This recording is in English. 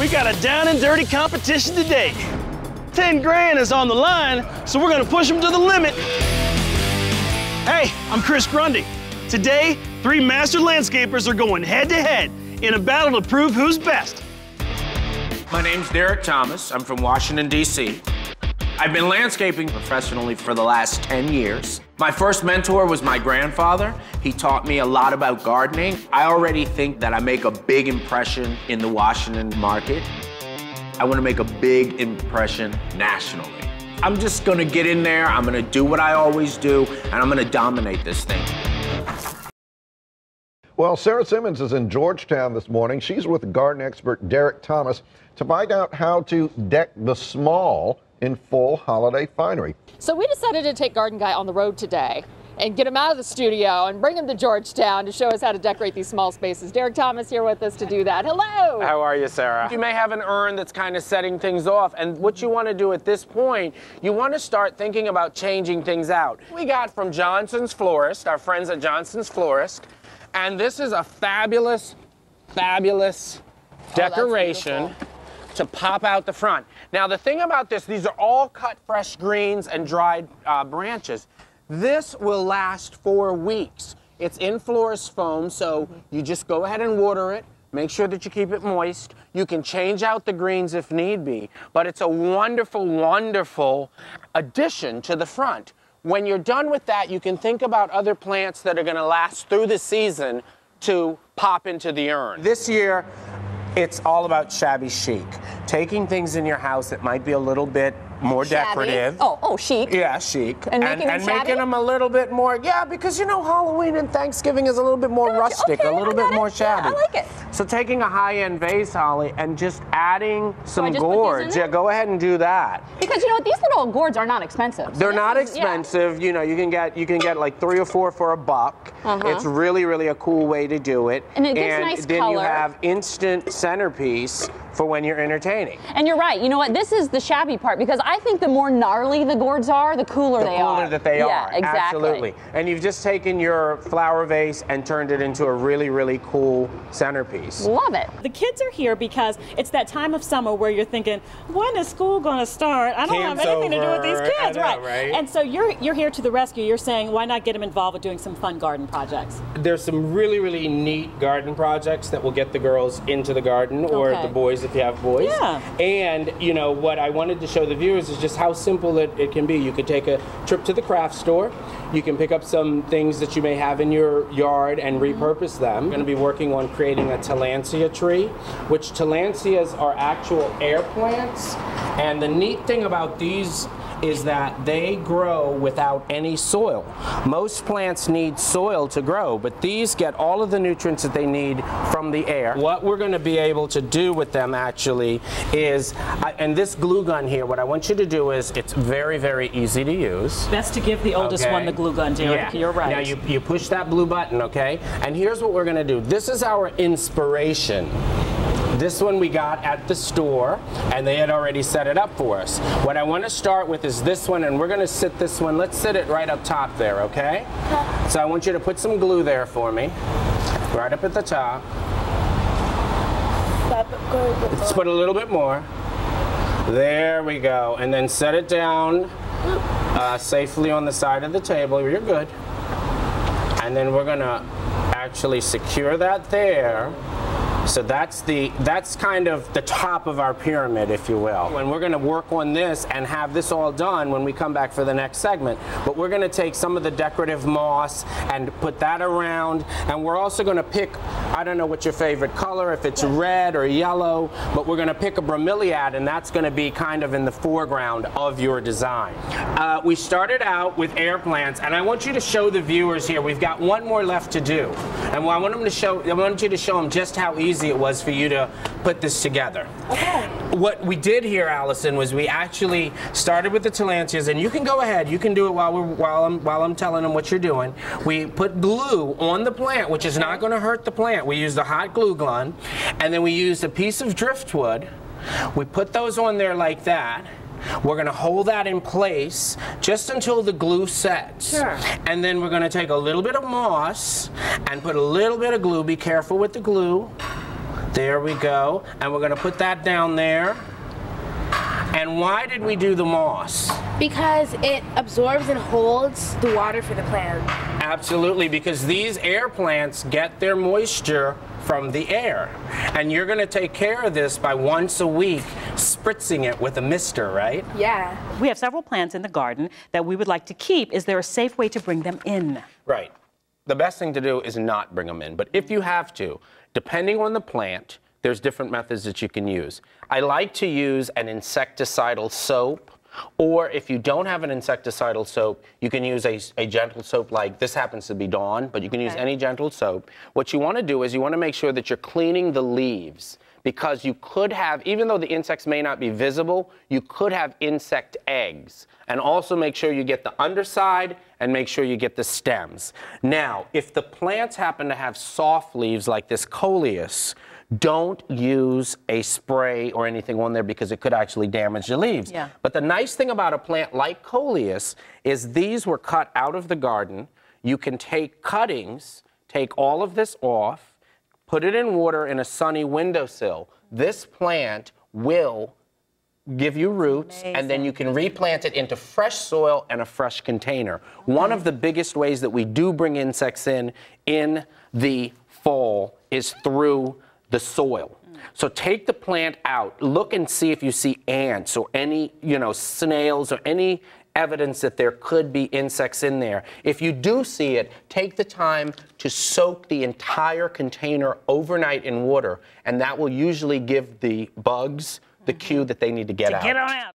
We got a down and dirty competition today. 10 grand is on the line, so we're gonna push them to the limit. Hey, I'm Chris Grundy. Today, 3 master landscapers are going head to head in a battle to prove who's best. My name's Derek Thomas. I'm from Washington, D.C. I've been landscaping professionally for the last 10 years. My first mentor was my grandfather. He taught me a lot about gardening. I already think that I make a big impression in the Washington market. I want to make a big impression nationally. I'm just going to get in there, I'm going to do what I always do, and I'm going to dominate this thing. Well, Sarah Simmons is in Georgetown this morning. She's with garden expert Derek Thomas to find out how to deck the small in full holiday finery. So we decided to take Garden Guy on the road today and get him out of the studio and bring him to Georgetown to show us how to decorate these small spaces. Derek Thomas here with us to do that. Hello! How are you, Sarah? You may have an urn that's kind of setting things off, and what you want to do at this point, you want to start thinking about changing things out. We got from Johnson's Florist, our friends at Johnson's Florist, and this is a fabulous, fabulous decoration to pop out the front. Now the thing about this, these are all cut fresh greens and dried branches. This will last for weeks. It's in florist foam, so you just go ahead and water it. Make sure that you keep it moist. You can change out the greens if need be, but it's a wonderful, wonderful addition to the front. When you're done with that, you can think about other plants that are gonna last through the season to pop into the urn. This year, it's all about shabby chic. Taking things in your house that might be a little bit more Shabby. decorative. Oh, chic. Yeah, chic. And making them a little bit more, yeah, because you know Halloween and Thanksgiving is a little bit more rustic, okay, a little bit more shabby. Yeah, I like it. So taking a high-end vase, Holly, and just adding some just gourds. Yeah, go ahead and do that. Because you know what, these little gourds are not expensive. So They're not expensive. You know, you can get like 3 or 4 for $1. It's really, really a cool way to do it. And it gives nice then color. You have instant centerpiece for when you're entertaining. And you're right. You know what? This is the shabby part, because I think the more gnarly the gourds are, the cooler they are. The cooler that they are. Yeah, exactly. Absolutely. And you've just taken your flower vase and turned it into a really, really cool centerpiece. Love it. The kids are here because it's that time of summer where you're thinking, when is school going to start? I don't have anything to do with these kids, right? And so you're here to the rescue. You're saying, why not get them involved with doing some fun garden projects? There's some really, really neat garden projects that will get the girls into the garden, or the boys if you have boys. Yeah. And you know what I wanted to show the viewers is just how simple it can be. You could take a trip to the craft store. You can pick up some things that you may have in your yard and repurpose them. I'm going to be working on creating a tillandsia tree, which tillandsias are actual air plants. And the neat thing about these is that they grow without any soil. Most plants need soil to grow, but these get all of the nutrients that they need from the air. What we're going to be able to do with them actually is, and this glue gun here, what I want you to do is, it's very, very easy to use. Best to give the oldest one the glue gun, Derek. Yeah. You're right. Now you push that blue button, okay? And here's what we're going to do. This is our inspiration. This one we got at the store, and they had already set it up for us. What I want to start with is this one, and we're going to sit this one. Let's sit it right up top there, okay? So I want you to put some glue there for me, right up at the top. Let's put a little bit more. There we go. And then set it down safely on the side of the table. You're good. And then we're going to actually secure that there. So that's kind of the top of our pyramid, if you will. And we're going to work on this and have this all done when we come back for the next segment. But we're going to take some of the decorative moss and put that around. And we're also going to pick, I don't know what your favorite color, if it's red or yellow, but we're going to pick a bromeliad, and that's going to be kind of in the foreground of your design. We started out with air plants, and I want you to show the viewers here. We've got one more left to do. And I want you to show them just how easy it was for you to put this together. Okay. What we did here, Allison, was we actually started with the tillandsias, and you can go ahead, you can do it while I'm telling them what you're doing. We put glue on the plant, which is not going to hurt the plant. We used a hot glue gun, and then we used a piece of driftwood. We put those on there like that. We're going to hold that in place just until the glue sets. Sure. And then we're going to take a little bit of moss and put a little bit of glue. Be careful with the glue. There we go. And we're gonna put that down there. And why did we do the moss? Because it absorbs and holds the water for the plant. Absolutely, because these air plants get their moisture from the air. And you're gonna take care of this by once a week spritzing it with a mister, right? Yeah. We have several plants in the garden that we would like to keep. Is there a safe way to bring them in? Right. The best thing to do is not bring them in, but if you have to, depending on the plant, there's different methods that you can use. I like to use an insecticidal soap, or if you don't have an insecticidal soap, you can use a gentle soap like this happens to be Dawn, but you can use any gentle soap. What you want to do is you want to make sure that you're cleaning the leaves, because you could have, even though the insects may not be visible, you could have insect eggs. And also make sure you get the underside and make sure you get the stems. Now, if the plants happen to have soft leaves like this coleus, don't use a spray or anything on there because it could actually damage the leaves. Yeah. But the nice thing about a plant like coleus is these were cut out of the garden. You can take cuttings, take all of this off, put it in water in a sunny windowsill. This plant will give you roots, and then you can replant it into fresh soil and a fresh container. One of the biggest ways that we do bring insects in the fall is through the soil. So take the plant out, look and see if you see ants or any, snails or any evidence that there could be insects in there. If you do see it, take the time to soak the entire container overnight in water, and that will usually give the bugs the cue that they need to get out. Get on out.